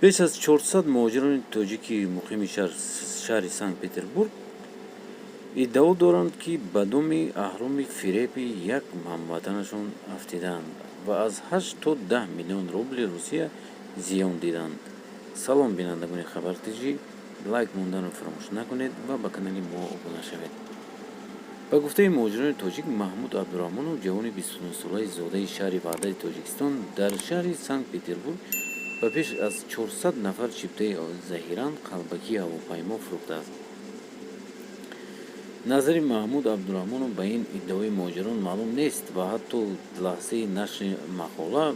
بیش از 400 مهاجران توجیکی مقیم شهر سنت پتربورگ ادعا دارند که به دام اهرام فریب یک هموطنشان افتیدند و از 8 تا 10 میلیون روبل روسیه زیان دیدند. سلام بینندگان خبر تیجی، لایک موندن رو فراموش نکنید و به کانال ما ابونه شوید. به گفته مهاجران تاجیک محمود عبدالرحمن جوان 29 ساله زاده شهر وحدت تاجیکستان در شهر سنت پتربورگ به پیش از 400 نفر چیپته ظهیران قلبکی هواپیما فروخته است. نظر محمود عبدالرحمن به این ادعای مهاجران معلوم نیست و حتی لحظه نشر مقاله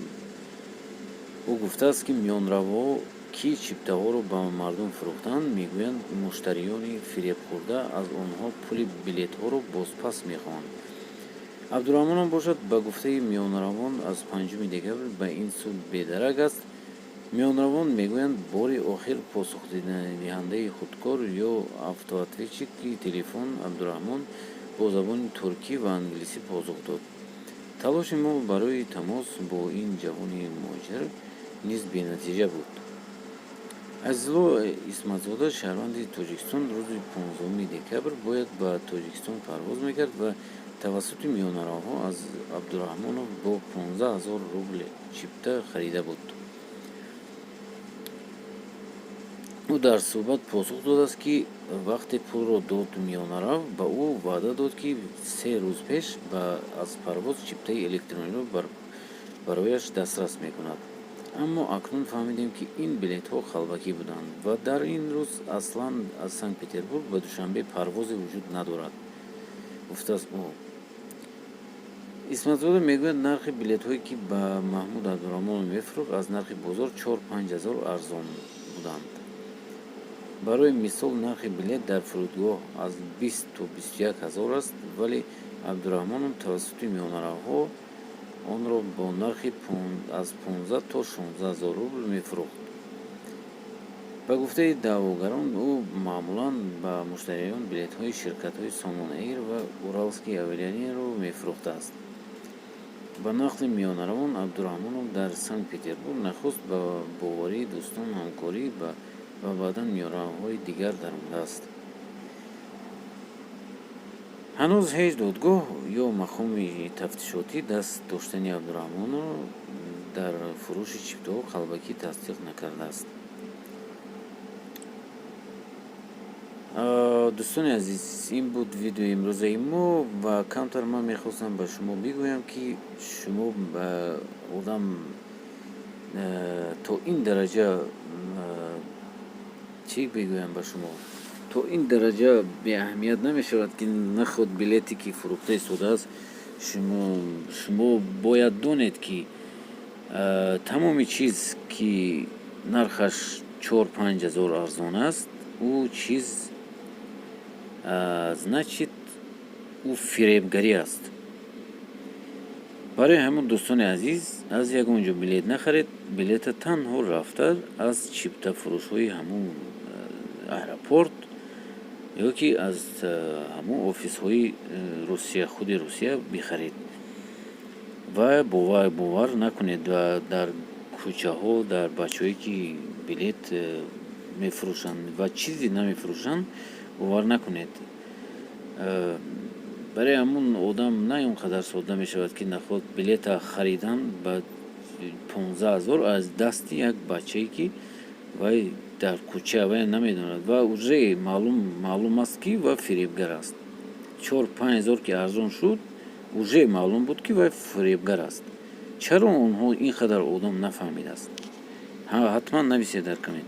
او گفته است که میانروا که چیپته ها را به مردم فروختند میگویند مشتریان فریب خورده از آنها پول بلیط ها را بازپس میخواهند. عبدالرحمن باشد به گفته میانروان از 5 دکبر به این سو بیدرک است. میانروان میگویند بار آخر پاسخ دهنده خودکار یا автоответчик تلفن عبدالرحمن با زبان ترکی و انگلیسی پاسخ داد. تلاش ما برای تماس با این جوان مهاجر نیز بی‌نتیجه بود. عزیزالله اسمتزاده شهروند تاجیکستان روز 15 دکبر باید به تاجیکستان پرواز میکرد و توسط میانراها از عبدالرحمن با 15,000 روبل چیپته خریده بود. او در صحبت پاسخ داده است که وقتی پول را داد میانرا به او وعده داد که 3 روز پیش از پرواز چیپته الکترونی را برایش دسترس میکند. اما اکنون فهمیدیم که این بلیط ها قلبکی بودند و در این روز اصلا از سنت پتربورگ به دوشنبه پرواز وجود ندارد، گفته است او. اسمتزاده میگوید نرخ بلیط هایی که به محمود عبدالرحمن میفروخت از نرخ بازار 4-5 هزار ارزان بودند. برای مثال نرخ بلیط در فرودگاه از 20 تا 21 هزار است، ولی عبدالرحمن توسط میانراها آن را با نرخ از 15 تا 16 هزار روبل میفروخت. به گفته دعواگران او معمولا به مشتریان بلیط های شرکت های سامان ایر و اورالسکی اولیانی را میفروخته است. به نقل میانروان عبدالرحمن در سنت پتربورگ نخست به باوری دوستان همکاری و بعدا میانراهای دیگر درآمده است. هنوز هیچ دادگاه یا مقام تفتیشاتی دست داشتن عبدالرحمن در فروش چیپته ها قلبکی تصدیق نکرده است. دوستان عزیز، این بود ویدیو امروزه ما و کمتر من میخواستم به شما بگویم که شما آدم تا این درجه چی بگویم به شما، تا این درجه به اهمیت نمی شود که نخود بلیتی که فروخته شده است. شما باید دانید که تمام چیز که نرخش 4-5 هزار ارزان است او چیز значит او فریبگری است. برای همون دوستان عزیز از یک اونجا بلیت نخرید، بلیت تنها رفته از چیپته فروش های همون اهرپورت یا که از همون آفیس های روسیه خود روسیه بخرید و باور نکنید و در کوچه ها در بچه هایی که بلیت میفروشند و چیزی نمیفروشند باور نکنید. برای همون آدم نه اونقدر ساده می شود که نخود بلیت خریدن به 15 هزار از دست یک بچه‌ای که وای در کوچه وای نمیداند و اوجه معلوم است که و فریبگر است. 4-5 هزار که ارزان شد اوجه معلوم بود که وای فریبگر است. چرا اونها اینقدر آدم نفهمیده است؟ حتما نویسید در کامنت.